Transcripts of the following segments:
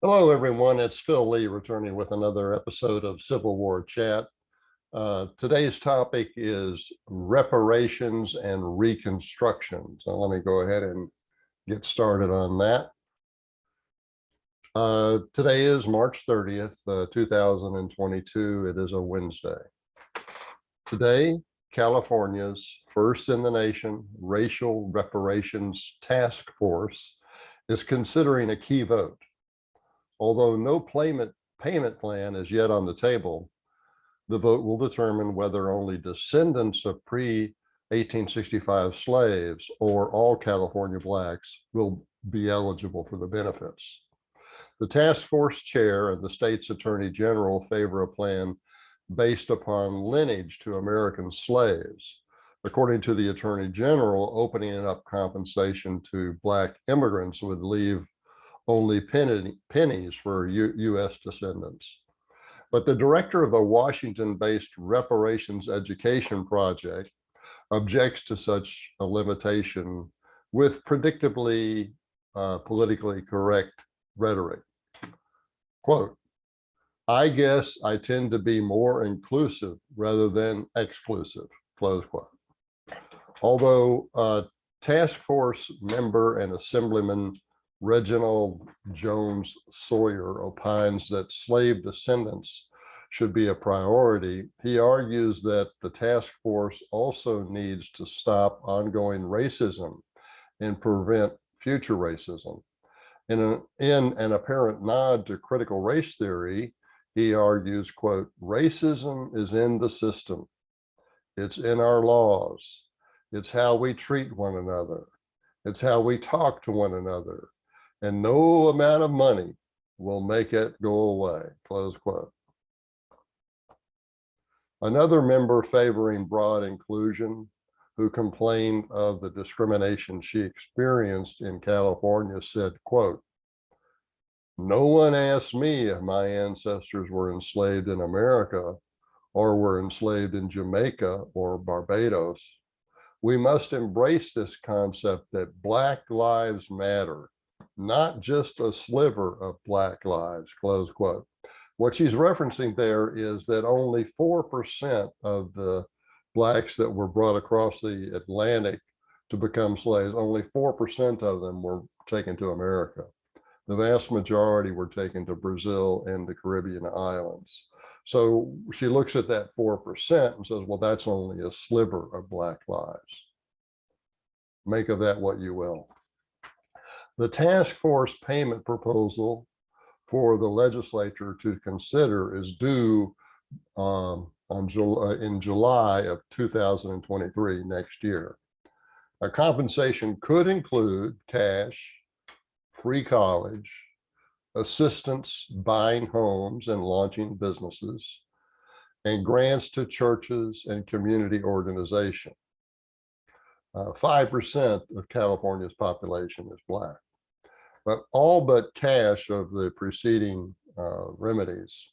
Hello, everyone. It's Phil Lee returning with another episode of Civil War Chat. Today's topic is reparations and reconstruction. So let me go ahead and get started on that. Today is March 30th, 2022. It is a Wednesday. Today, California's first in the nation Racial Reparations Taskforce is considering a key vote. Although no payment plan is yet on the table, the vote will determine whether only descendants of pre-1865 slaves or all California Blacks will be eligible for the benefits. The task force chair and the state's attorney general favor a plan based upon lineage to American slaves. According to the attorney general, opening up compensation to Black immigrants would leave only pennies for U.S. descendants. But the director of the Washington-based Reparations Education Project objects to such a limitation with predictably politically correct rhetoric. Quote, "I guess I tend to be more inclusive rather than exclusive," close quote. Although task force member and assemblyman Reginald Jones-Sawyer opines that slave descendants should be a priority, he argues that the task force also needs to stop ongoing racism and prevent future racism. In an apparent nod to critical race theory, he argues, quote, "Racism is in the system. It's in our laws. It's how we treat one another. It's how we talk to one another. And no amount of money will make it go away," close quote. Another member favoring broad inclusion, who complained of the discrimination she experienced in California, said, quote, "No one asked me if my ancestors were enslaved in America or were enslaved in Jamaica or Barbados. We must embrace this concept that Black lives matter, not just a sliver of Black lives," close quote. What she's referencing there is that only 4% of the Blacks that were brought across the Atlantic to become slaves, only 4% of them were taken to America. The vast majority were taken to Brazil and the Caribbean islands. So she looks at that 4% and says, well, that's only a sliver of Black lives. Make of that what you will. The task force payment proposal for the legislature to consider is due in July of 2023, next year. A compensation could include cash, free college, assistance buying homes and launching businesses, and grants to churches and community organizations. 5% of California's population is Black. But all but cash of the preceding remedies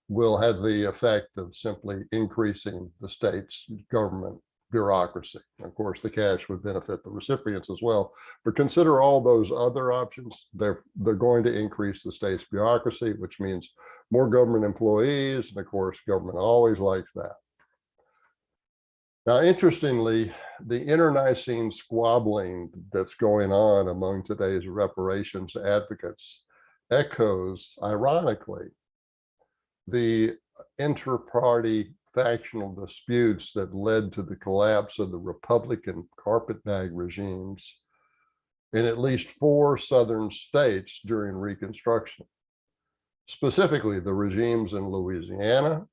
will have the effect of simply increasing the state's government bureaucracy. Of course, the cash would benefit the recipients as well, but consider all those other options. They're going to increase the state's bureaucracy, which means more government employees, and of course, government always likes that. Now, interestingly, the internecine squabbling that's going on among today's reparations advocates echoes, ironically, the inter-party factional disputes that led to the collapse of the Republican carpetbag regimes in at least 4 southern states during Reconstruction, specifically the regimes in Louisiana,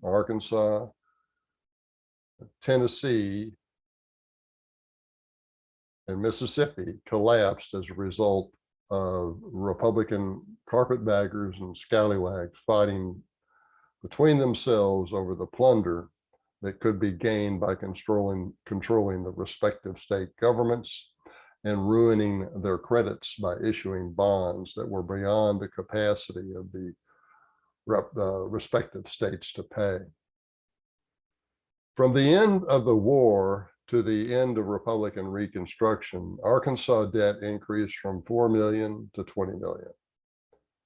Arkansas, Tennessee, and Mississippi collapsed as a result of Republican carpetbaggers and scallywags fighting between themselves over the plunder that could be gained by controlling the respective state governments and ruining their credits by issuing bonds that were beyond the capacity of the respective states to pay. From the end of the war to the end of Republican Reconstruction, Arkansas debt increased from 4 million to 20 million.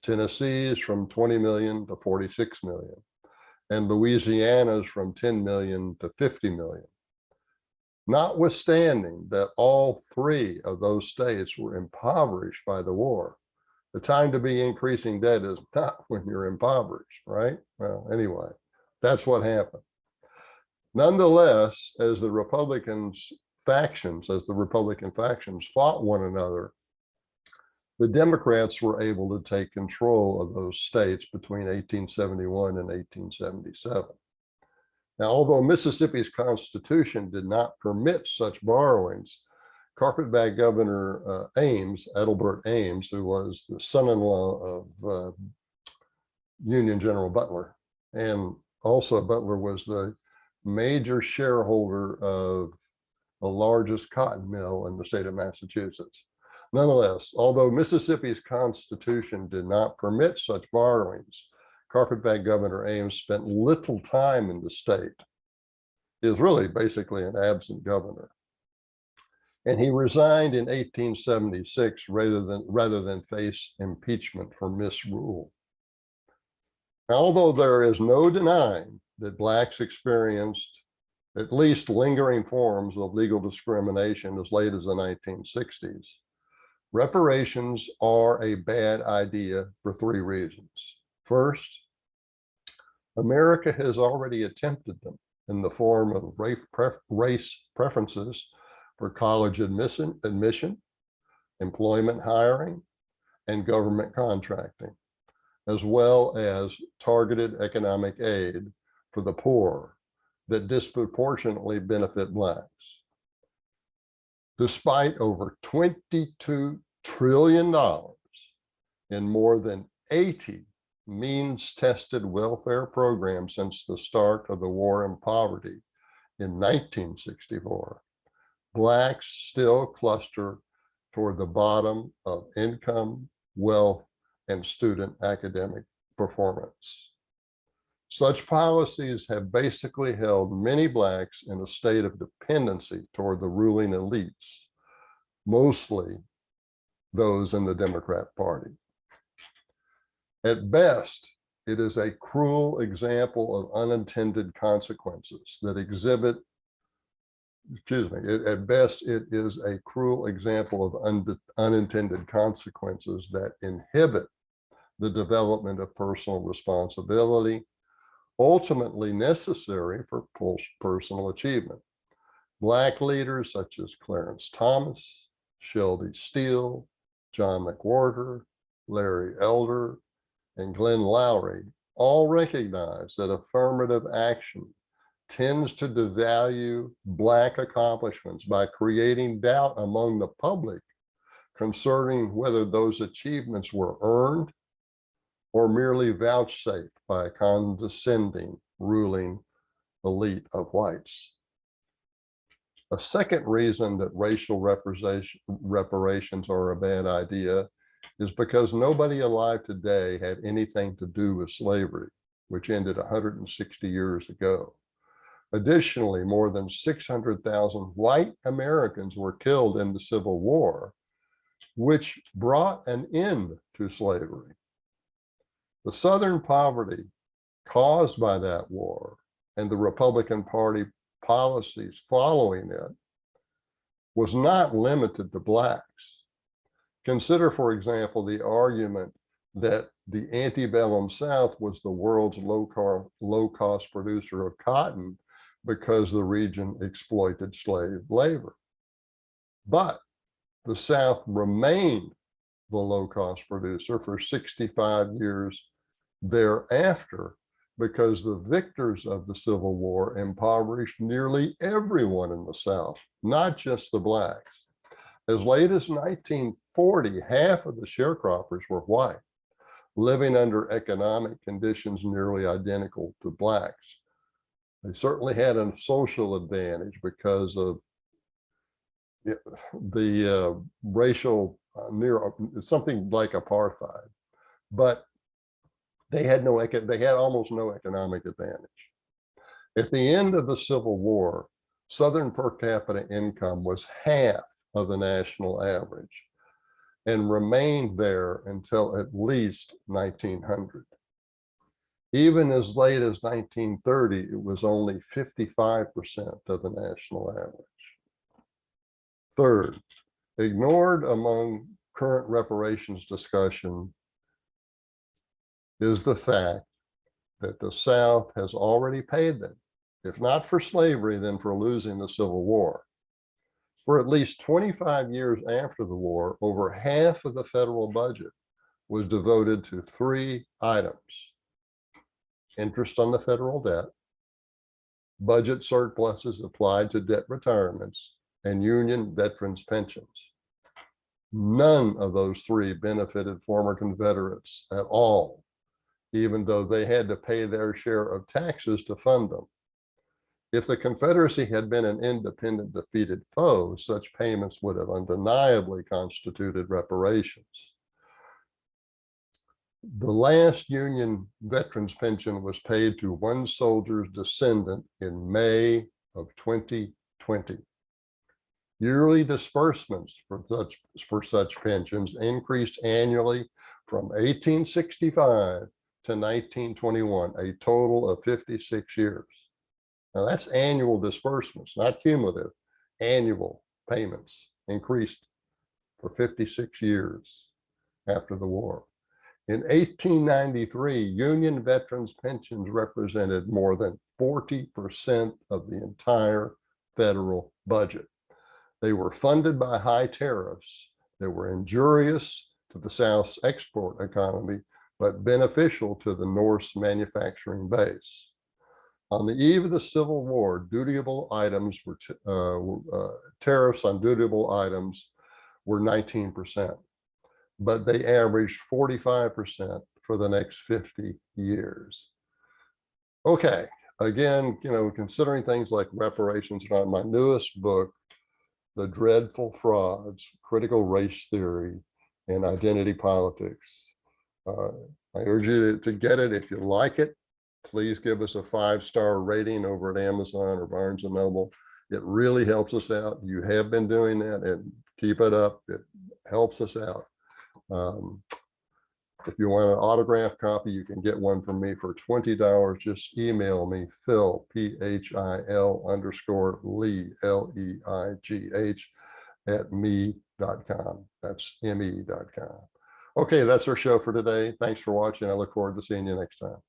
Tennessee's from 20 million to 46 million, and Louisiana's from 10 million to 50 million. Notwithstanding that all three of those states were impoverished by the war, the time to be increasing debt is not when you're impoverished, right? Well, anyway, that's what happened. Nonetheless, as the Republican factions fought one another, the Democrats were able to take control of those states between 1871 and 1877. Now, although Mississippi's Constitution did not permit such borrowings, Carpetbag Governor Adelbert Ames, who was the son-in-law of Union General Butler, and also Butler was the major shareholder of the largest cotton mill in the state of Massachusetts. Nonetheless, although Mississippi's Constitution did not permit such borrowings, Carpetbag Governor Ames spent little time in the state. He was really basically an absent governor. And he resigned in 1876 rather than face impeachment for misrule. Although there is no denying that Blacks experienced at least lingering forms of legal discrimination as late as the 1960s, reparations are a bad idea for three reasons. First, America has already attempted them in the form of race preferences for college admission, employment hiring, and government contracting, as well as targeted economic aid for the poor that disproportionately benefit Blacks. Despite over $22 trillion in more than 80 means-tested welfare programs since the start of the war on poverty in 1964, Blacks still cluster toward the bottom of income, wealth, and student academic performance. Such policies have basically held many Blacks in a state of dependency toward the ruling elites, mostly those in the Democrat Party. At best, it is a cruel example of unintended consequences that exhibit, at best, it is a cruel example of unintended consequences that inhibit the development of personal responsibility, ultimately necessary for personal achievement. Black leaders such as Clarence Thomas, Shelby Steele, John McWhorter, Larry Elder, and Glenn Lowry all recognize that affirmative action tends to devalue Black accomplishments by creating doubt among the public concerning whether those achievements were earned or merely vouchsafed by a condescending ruling elite of whites. A second reason that racial reparations are a bad idea is because nobody alive today had anything to do with slavery, which ended 160 years ago. Additionally, more than 600,000 white Americans were killed in the Civil War, which brought an end to slavery. The Southern poverty caused by that war and the Republican Party policies following it was not limited to Blacks. Consider, for example, the argument that the antebellum South was the world's low-cost producer of cotton because the region exploited slave labor. But the South remained the low-cost producer for 65 years thereafter because the victors of the Civil War impoverished nearly everyone in the South, not just the Blacks. As late as 1940, half of the sharecroppers were white, living under economic conditions nearly identical to Blacks. They certainly had a social advantage because of the racial, something like apartheid, but they had almost no economic advantage. At the end of the Civil War, Southern per capita income was half of the national average. and remained there until at least 1900. Even as late as 1930, it was only 55% of the national average. Third, ignored among current reparations discussion is the fact that the South has already paid them, if not for slavery, then for losing the Civil War. For at least 25 years after the war, over half of the federal budget was devoted to three items: interest on the federal debt, budget surpluses applied to debt retirements, and Union veterans pensions. None of those three benefited former Confederates at all, even though they had to pay their share of taxes to fund them. If the Confederacy had been an independent defeated foe, such payments would have undeniably constituted reparations. The last Union veterans pension was paid to one soldier's descendant in May of 2020. Yearly disbursements for such pensions increased annually from 1865 to 1921, a total of 56 years. Now that's annual disbursements, not cumulative. Annual payments increased for 56 years after the war. In 1893, Union veterans pensions represented more than 40% of the entire federal budget. They were funded by high tariffs that were injurious to the South's export economy, but beneficial to the North's manufacturing base. On the eve of the Civil War, dutiable items were tariffs on dutiable items were 19%, but they averaged 45% for the next 50 years. Okay, again, considering things like reparations, my newest book, The Dreadful Frauds, Critical Race Theory and Identity Politics. I urge you to get it. If you like it, please give us a 5-star rating over at Amazon or Barnes & Noble. It really helps us out. You have been doing that, and keep it up. It helps us out. If you want an autographed copy, you can get one from me for $20. Just email me, Phil, PHIL_Leigh, LEIGH, at me.com. That's me.com. Okay, that's our show for today. Thanks for watching. I look forward to seeing you next time.